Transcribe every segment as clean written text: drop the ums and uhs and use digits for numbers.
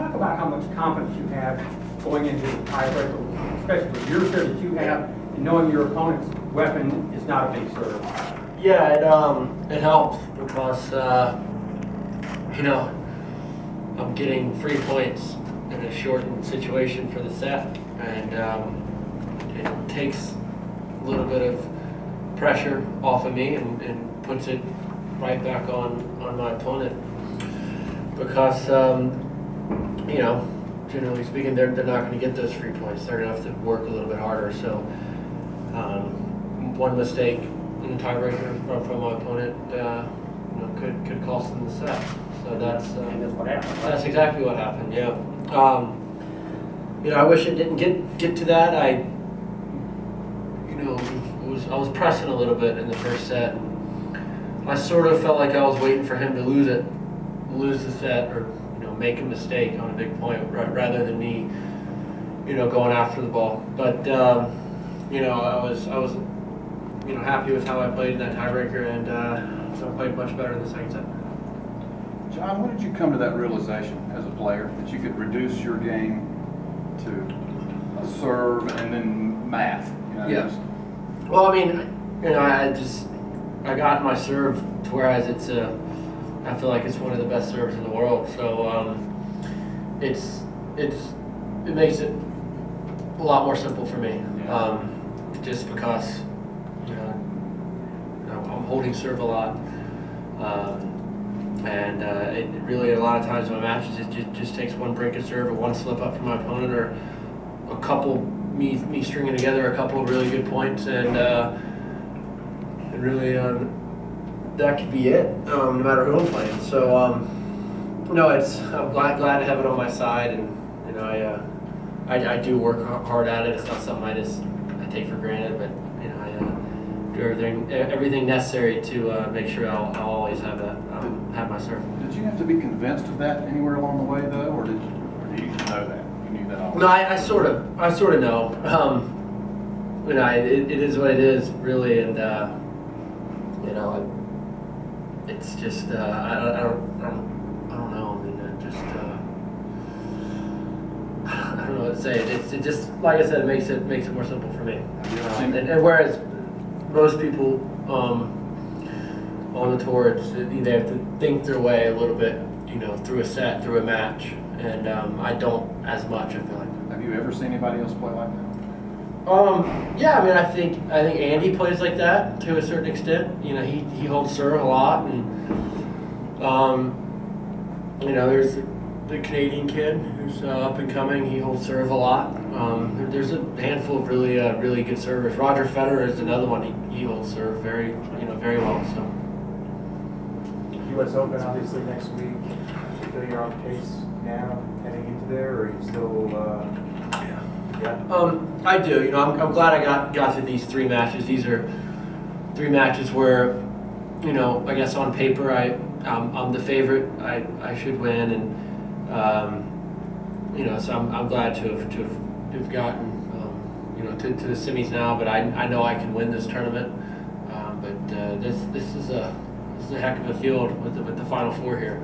talk about how much confidence you have going into the tiebreaker, especially with your serve that you have, and knowing your opponent's weapon is not a big serve? Yeah, it helps because I'm getting 3 points in a shortened situation for the set, and it takes a little bit of pressure off of me and puts it right back on my opponent, because generally speaking, they're not going to get those 3 points. They're going to have to work a little bit harder. So one mistake in the tiebreaker from my opponent could cost them the set. So that's what happened. That's exactly what happened. Yeah. I wish it didn't get to that. I was pressing a little bit in the first set. I sort of felt like I was waiting for him to lose the set, or make a mistake on a big point, rather than me, going after the ball. But I was happy with how I played in that tiebreaker, and so I played much better in the second set. John, when did you come to that realization as a player that you could reduce your game to a serve and then math? Yeah. Well, I got my serve to whereas I feel like it's one of the best serves in the world. So it makes it a lot more simple for me. Yeah. Just because I'm holding serve a lot, and it really, a lot of times in my matches, it just takes one break of serve or one slip up from my opponent, or a couple me stringing together a couple of really good points, and really that could be it, no matter who I'm playing. So I'm glad to have it on my side, and I do work hard at it. It's not something I take for granted, but I do everything necessary to make sure I'll always have that have my serve. Did you have to be convinced of that anywhere along the way, though, or did you know that? You knew that already? No, I sort of know. It is what it is, really, and it's just I don't know. I mean, I don't know what to say. It just, like I said, it makes it more simple for me. And whereas most people on the tour, they have to think their way a little bit, through a set, through a match, and I don't as much, I feel like. Have you ever seen anybody else play like that? Yeah, I think Andy plays like that to a certain extent. He holds serve a lot, and there's the Canadian kid who's up and coming. He holds serve a lot. There's a handful of really good servers. Roger Federer is another one. He holds serve very well. So. U.S. Open obviously next week. Do you feel you're on pace now heading into there, or are you still? Yeah. I do. I'm glad I got to these 3 matches. These are 3 matches where, I guess on paper I'm the favorite. I should win, and so I'm glad to have gotten to the semis now. But I know I can win this tournament. But this is a heck of a field with the Final Four here.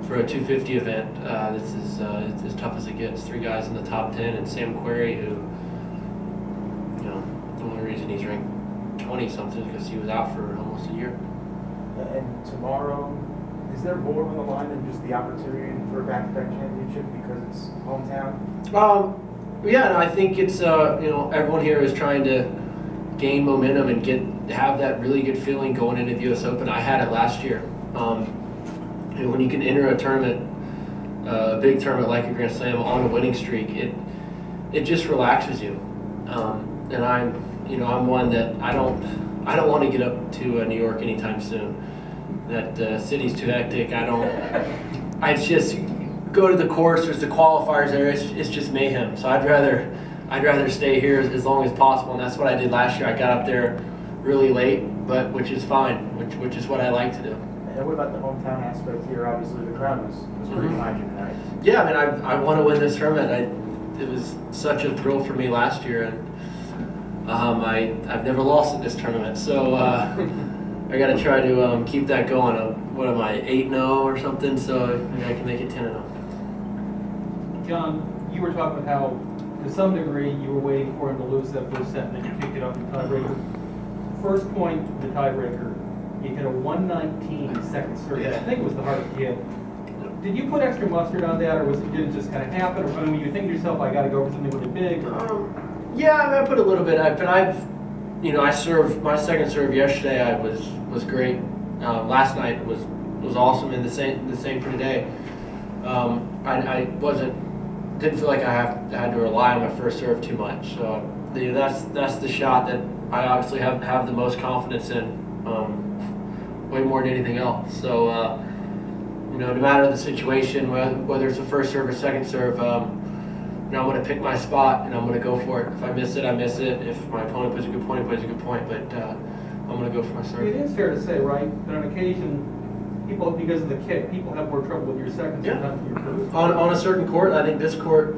For a 250 event, this is as tough as it gets. 3 guys in the top 10, and Sam Querrey, who, the only reason he's ranked 20-something is because he was out for almost a year. And tomorrow, is there more on the line than just the opportunity for a back-to-back championship because it's hometown? Yeah, no, I think it's everyone here is trying to gain momentum and have that really good feeling going into the U.S. Open. I had it last year. And when you can enter a tournament, a big tournament like a Grand Slam on a winning streak, it just relaxes you. And I'm one that I don't want to get up to New York anytime soon. That city's too hectic. I just go to the course. There's the qualifiers there. It's just mayhem. So I'd rather stay here as long as possible, and that's what I did last year. I got up there really late, but which is fine, which is what I like to do. And what about the hometown aspect here? Obviously, the crowd was pretty behind you tonight. Yeah, I want to win this tournament. It was such a thrill for me last year, and I've never lost at this tournament, so I got to try to keep that going. What am I, 8-0 or something? So maybe I can make it 10-0. John, you were talking about how, to some degree, you were waiting for him to lose that first set, and then you picked it up in the tiebreaker. First point of the tiebreaker, he hit a 119 second serve. Yeah. I think it was the hardest he hit. Did you put extra mustard on that, or did it just kind of happen? Or I mean, you think to yourself, I got to go for something really big? Or? Yeah, I mean, I put a little bit. But I served my second serve yesterday. I was great. Last night was awesome, and the same for today. I didn't feel like I had to rely on my first serve too much. So that's the shot that I obviously have the most confidence in, way more than anything else. So no matter the situation, whether it's a first serve or second serve, I'm going to pick my spot and I'm going to go for it. If I miss it, I miss it. If my opponent puts a good point, he puts a good point. But I'm going to go for my serve. It is fair to say, right, that on occasion, people, because of the kick, people have more trouble with your second sometimes than your first. On a certain court, I think this court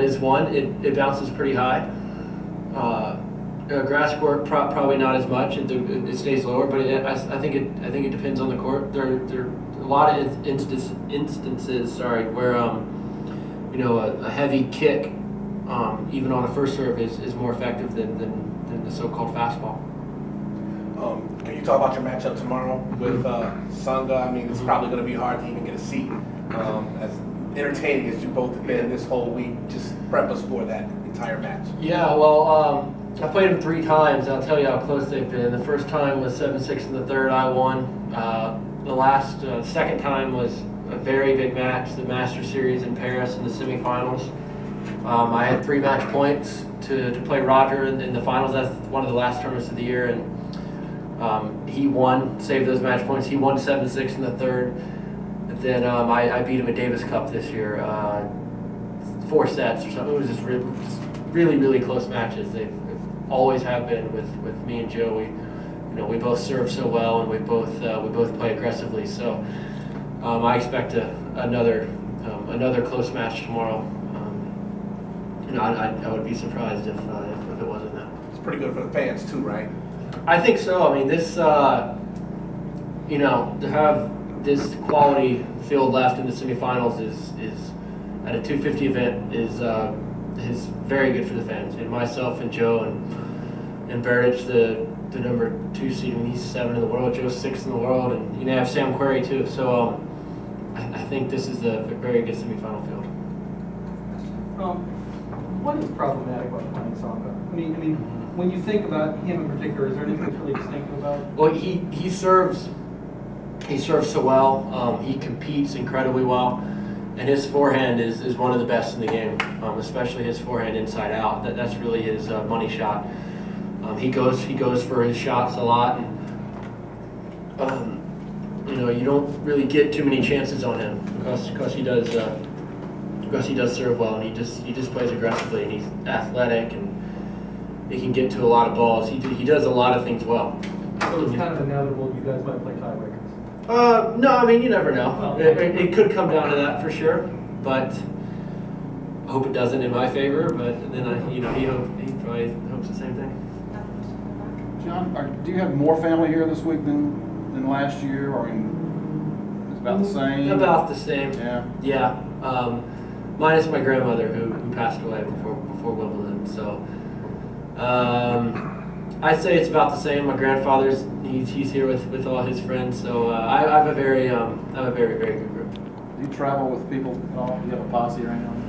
is one. It bounces pretty high. Grass court probably not as much. It stays lower, but I think it depends on the court. There are a lot of instances, where a heavy kick, even on a first serve, is more effective than the so-called fastball. Can you talk about your matchup tomorrow with Sangha? I mean, it's probably going to be hard to even get a seat. As entertaining as you both have been this whole week, just prep us for that entire match. Yeah, well, I played them 3 times. I'll tell you how close they've been. The first time was 7-6 in the third. I won. The second time was a very big match, the Masters Series in Paris in the semifinals. I had 3 match points to play Roger in the finals. That's one of the last tournaments of the year, and he won, saved those match points. He won 7-6 in the third. And then I beat him at Davis Cup this year, 4 sets or something. It was just really, really close matches. They've always have been with me and Joe. We both serve so well, and we both play aggressively. So I expect another close match tomorrow. I would be surprised if it wasn't that. It's pretty good for the fans too, right? I think so. I mean, this to have this quality field left in the semifinals is at a 250 event is very good for the fans. And myself and Joe and Berdych, the number 2 seed, and he's 7 in the world. Joe's 6 in the world, and you have Sam Querrey too. So I think this is a very good semifinal field. What is problematic about playing Sangha? I mean, when you think about him in particular, is there anything that's really distinctive about it? Well, he serves so well. He competes incredibly well, and his forehand is one of the best in the game, especially his forehand inside out. That's really his money shot. He goes for his shots a lot, and you don't really get too many chances on him because he does serve well, and he just plays aggressively, and he's athletic, and he can get to a lot of balls. He does a lot of things well. So it's kind of inevitable you guys might play tiebreakers. No, I mean, you never know. Oh. It could come down to that for sure, but I hope it doesn't in my favor. But then he probably hopes the same thing. John, do you have more family here this week than last year, or it's about the same? About the same. Yeah. Yeah. Minus my grandmother who passed away before Wimbledon. So I'd say it's about the same. My grandfather's he's here with all his friends. So I have a very very good group. Do you travel with people at all? Do you have a posse or anything?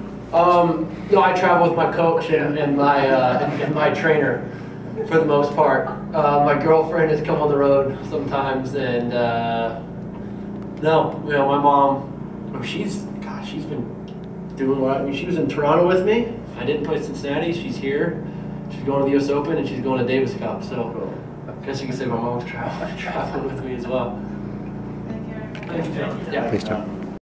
No, I travel with my coach and my trainer for the most part. My girlfriend has come on the road sometimes, and no, my mom, she's been doing what. I mean, she was in Toronto with me. I didn't play Cincinnati. She's here. She's going to the U.S. Open, and she's going to Davis Cup. So I guess you can say my mom's traveling with me as well. Thank you, John. Yeah. Thanks, John.